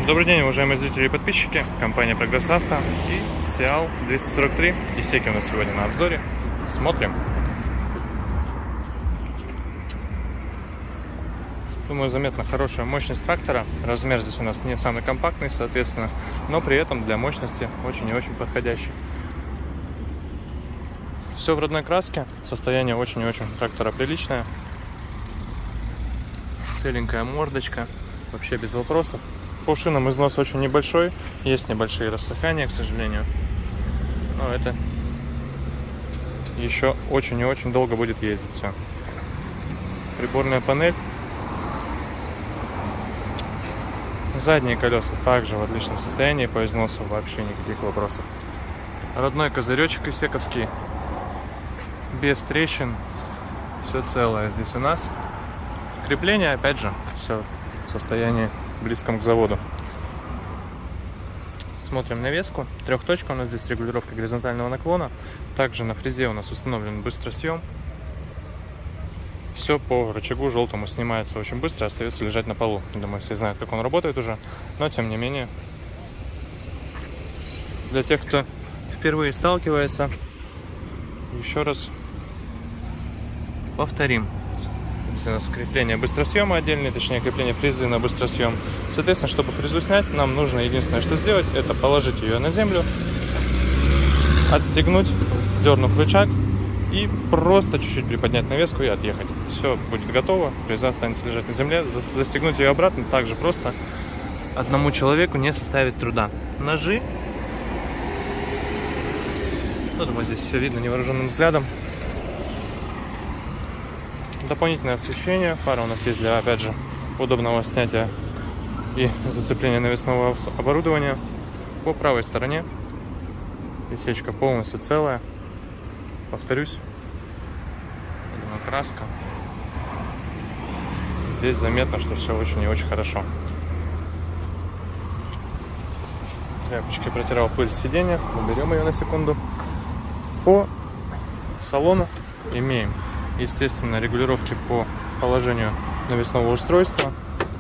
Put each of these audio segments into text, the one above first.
Добрый день, уважаемые зрители и подписчики. Компания Прогресс Авто и Сиал 243. Исеки у нас сегодня на обзоре. Смотрим. Думаю, заметно хорошая мощность трактора. Размер здесь у нас не самый компактный, соответственно, но при этом для мощности очень и очень подходящий. Все в родной краске. Состояние очень и очень трактора приличное. Целенькая мордочка. Вообще без вопросов. По шинам износ очень небольшой. Есть небольшие рассыхания, к сожалению. Но это еще очень и очень долго будет ездить все. Приборная панель. Задние колеса также в отличном состоянии. По износу вообще никаких вопросов. Родной козыречек исековский. Без трещин. Все целое здесь у нас. Крепление, опять же, все в состоянии близком к заводу. Смотрим навеску. Трехточка у нас здесь регулировка горизонтального наклона. Также на фрезе у нас установлен быстросъем. Все по рычагу желтому снимается очень быстро, остается лежать на полу. Думаю, все знают, как он работает уже, но тем не менее, для тех, кто впервые сталкивается, еще раз повторим. Здесь у нас крепление быстросъема отдельное, точнее крепление фрезы на быстросъем. Соответственно, чтобы фрезу снять, нам нужно единственное, что сделать, это положить ее на землю, отстегнуть, дернув рычаг и просто чуть-чуть приподнять навеску и отъехать. Все будет готово, фреза останется лежать на земле. Застегнуть ее обратно также просто. Одному человеку не составит труда. Ножи. Ну, думаю, здесь все видно невооруженным взглядом. Дополнительное освещение. Фара у нас есть для, опять же, удобного снятия и зацепления навесного оборудования. По правой стороне исечка полностью целая. Повторюсь, краска. Здесь заметно, что все очень и очень хорошо. Тряпочкой протирал пыль с сиденья. Уберем ее на секунду. По салону имеем, естественно, регулировки по положению навесного устройства,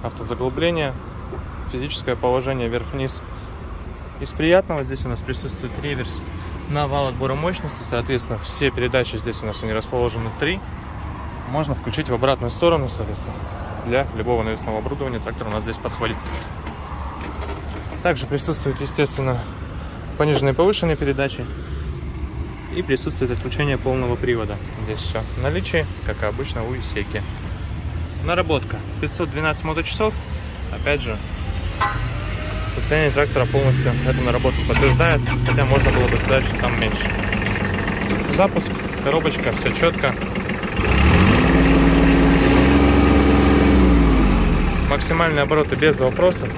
автозаглубление, физическое положение вверх-вниз. Из приятного здесь у нас присутствует реверс на вал отбора мощности. Соответственно, все передачи здесь у нас они расположены 3. Можно включить в обратную сторону, соответственно, для любого навесного оборудования трактор у нас здесь подходит. Также присутствуют, естественно, пониженные и повышенные передачи. И присутствует отключение полного привода. Здесь все в наличии, как и обычно у Исеки. Наработка 512 моточасов. Опять же, состояние трактора полностью эту наработку подтверждает, хотя можно было бы сказать, что там меньше. Запуск, коробочка, все четко. Максимальные обороты без вопросов.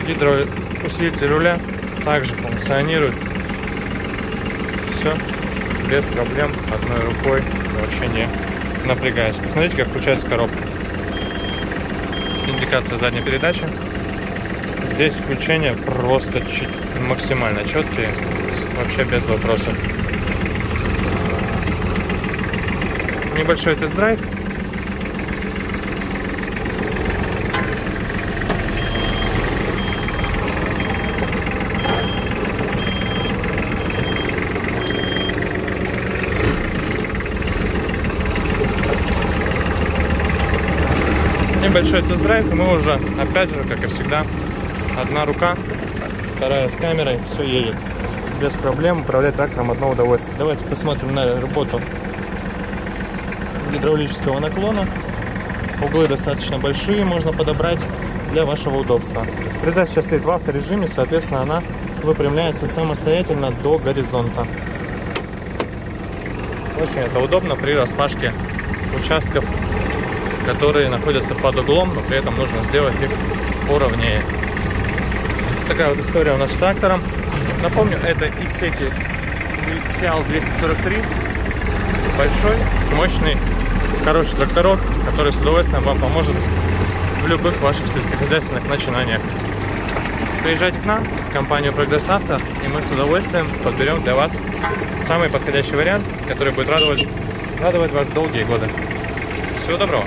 Гидроусилитель руля также функционирует. Все без проблем, одной рукой, вообще не напрягаясь. Посмотрите, как включается коробка. Индикация задней передачи. Здесь включения просто максимально четкие, вообще без вопросов. Небольшой тест-драйв. Небольшой тест-драйв, и мы уже, опять же, как и всегда, одна рука, вторая с камерой, все едет без проблем, управлять трактором одно удовольствие. Давайте посмотрим на работу гидравлического наклона. Углы достаточно большие, можно подобрать для вашего удобства. Фреза сейчас стоит в авторежиме, соответственно, она выпрямляется самостоятельно до горизонта. Очень это удобно при распашке участков, которые находятся под углом, но при этом нужно сделать их поровнее. Такая вот история у нас с трактором. Напомню, это Исеки Сиал 243. Большой, мощный, хороший тракторок, который с удовольствием вам поможет в любых ваших сельскохозяйственных начинаниях. Приезжайте к нам, в компанию Прогресс Авто, и мы с удовольствием подберем для вас самый подходящий вариант, который будет радовать вас долгие годы. Всего доброго!